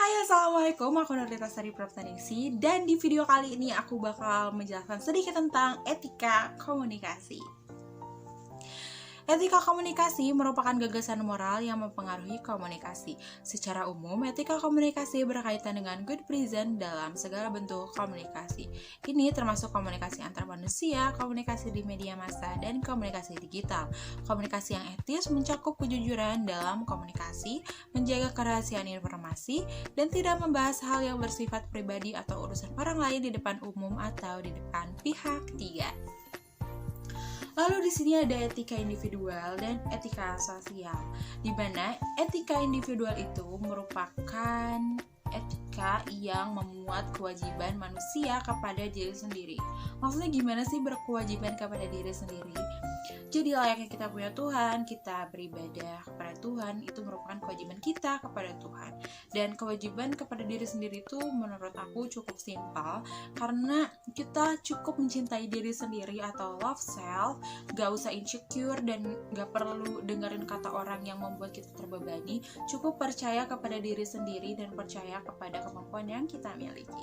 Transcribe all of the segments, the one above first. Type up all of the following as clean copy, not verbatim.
Hai, assalamualaikum, aku Nurlita Sari Praptaningsi. Dan di video kali ini aku bakal menjelaskan sedikit tentang etika komunikasi. Etika komunikasi merupakan gagasan moral yang mempengaruhi komunikasi. Secara umum, etika komunikasi berkaitan dengan good present dalam segala bentuk komunikasi. Ini termasuk komunikasi antar manusia, komunikasi di media massa, dan komunikasi digital. Komunikasi yang etis mencakup kejujuran dalam komunikasi, menjaga kerahasiaan informasi, dan tidak membahas hal yang bersifat pribadi atau urusan orang lain di depan umum atau di depan pihak ketiga. Lalu di sini ada etika individual dan etika sosial, di mana etika individual itu merupakan etika yang memuat kewajiban manusia kepada diri sendiri. Maksudnya gimana sih berkewajiban kepada diri sendiri? Jadi layaknya kita punya Tuhan, kita beribadah kepada Tuhan, itu merupakan kewajiban kita kepada Tuhan. Dan kewajiban kepada diri sendiri itu menurut aku cukup simpel, karena kita cukup mencintai diri sendiri atau love self, gak usah insecure dan gak perlu dengerin kata orang yang membuat kita terbebani, cukup percaya kepada diri sendiri dan percaya kepada kemampuan yang kita miliki.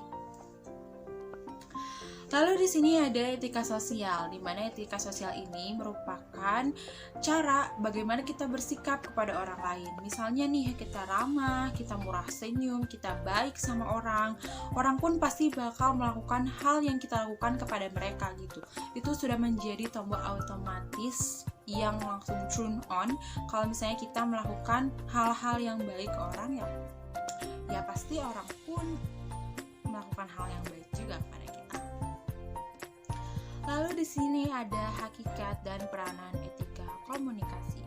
Lalu di sini ada etika sosial, di mana etika sosial ini merupakan cara bagaimana kita bersikap kepada orang lain. Misalnya nih, kita ramah, kita murah senyum, kita baik sama orang pun pasti bakal melakukan hal yang kita lakukan kepada mereka gitu. Itu sudah menjadi tombol otomatis yang langsung turn on kalau misalnya kita melakukan hal-hal yang baik ke orang, ya pasti orang pun melakukan hal yang baik juga kepada kita. Lalu di sini ada hakikat dan peranan etika komunikasi.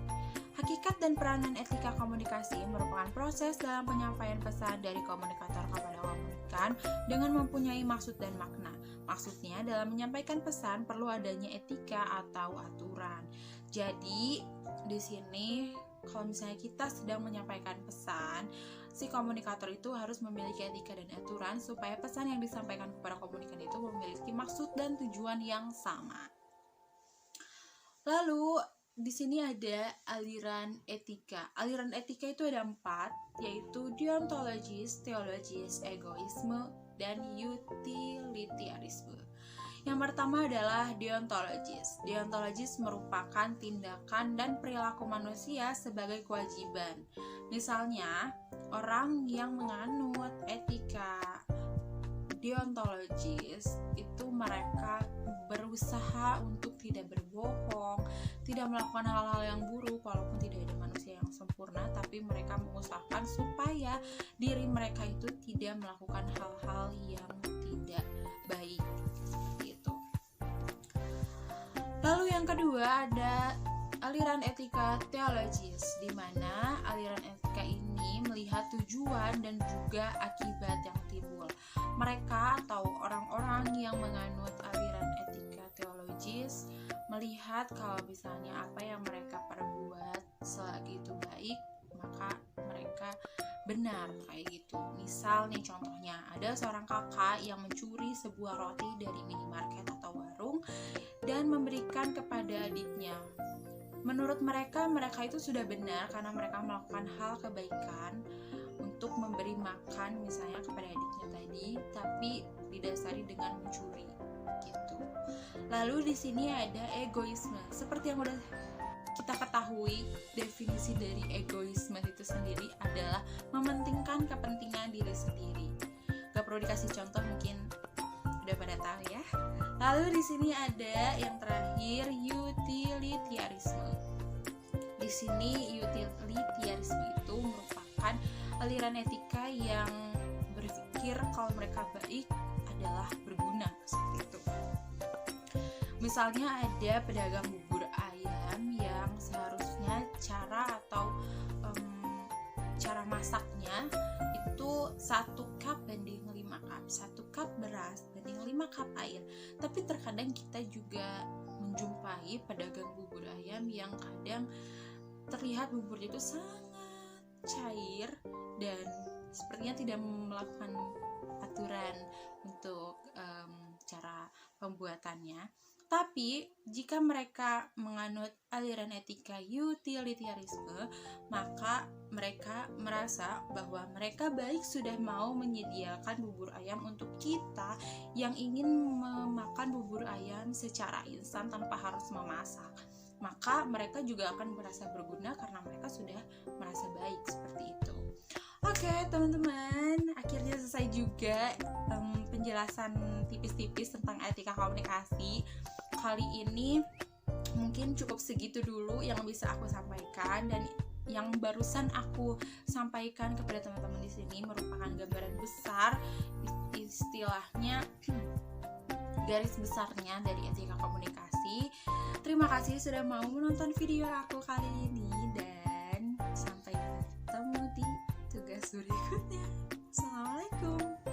Hakikat dan peranan etika komunikasi merupakan proses dalam penyampaian pesan dari komunikator kepada komunikan dengan mempunyai maksud dan makna. Maksudnya, dalam menyampaikan pesan perlu adanya etika atau aturan. Jadi, di sini kalau misalnya kita sedang menyampaikan pesan, si komunikator itu harus memiliki etika dan aturan supaya pesan yang disampaikan kepada komunikan itu memiliki maksud dan tujuan yang sama. Lalu di sini ada aliran etika. Aliran etika itu ada 4, yaitu deontologis, teologis, egoisme, dan utilitarianisme. Yang pertama adalah deontologis. Deontologis merupakan tindakan dan perilaku manusia sebagai kewajiban. Misalnya, orang yang menganut etika deontologis itu mereka berusaha untuk tidak berbohong, tidak melakukan hal-hal yang buruk walaupun tidak ada manusia yang sempurna, tapi mereka mengusahakan supaya diri mereka itu tidak melakukan hal-hal yang tidak baik. Lalu yang kedua ada aliran etika teologis, di mana aliran etika ini melihat tujuan dan juga akibat yang timbul. Mereka atau orang-orang yang menganut aliran etika teologis melihat kalau misalnya apa yang mereka perbuat selagi itu baik, maka mereka benar kayak gitu. Misal nih contohnya, ada seorang kakak yang mencuri sebuah roti dari minimarket atau warung dan memberikan kepada adiknya. Menurut mereka itu sudah benar karena mereka melakukan hal kebaikan untuk memberi makan misalnya kepada adiknya tadi, tapi didasari dengan mencuri gitu. Lalu di sini ada egoisme. Seperti yang udah kita ketahui, definisi dari egoisme itu sendiri adalah mementingkan kepentingan diri sendiri. Gak perlu dikasih contoh, mungkin udah pada tahu ya. Lalu di sini ada yang terakhir, utilitarianisme. Di sini utilitarianisme itu merupakan aliran etika yang berpikir kalau mereka baik adalah berguna, seperti itu. Misalnya ada pedagang bubur ayam yang seharusnya cara masaknya itu 1 cup banding 5 cup, 1 cup beras banding 5 cup air. Tapi terkadang kita juga menjumpai pedagang bubur ayam yang kadang terlihat buburnya itu sangat cair dan sepertinya tidak melakukan aturan untuk cara pembuatannya. Tapi jika mereka menganut aliran etika utilitarianisme, maka mereka merasa bahwa mereka baik sudah mau menyediakan bubur ayam untuk kita yang ingin memakan bubur ayam secara instan tanpa harus memasak. Maka mereka juga akan merasa berguna karena mereka sudah merasa baik seperti itu. Oke teman-teman, akhirnya selesai juga penjelasan tipis-tipis tentang etika komunikasi. Kali ini mungkin cukup segitu dulu yang bisa aku sampaikan, dan yang barusan aku sampaikan kepada teman-teman di sini merupakan gambaran besar, istilahnya garis besarnya dari etika komunikasi. Terima kasih sudah mau menonton video aku kali ini, dan sampai bertemu di tugas berikutnya. Assalamualaikum.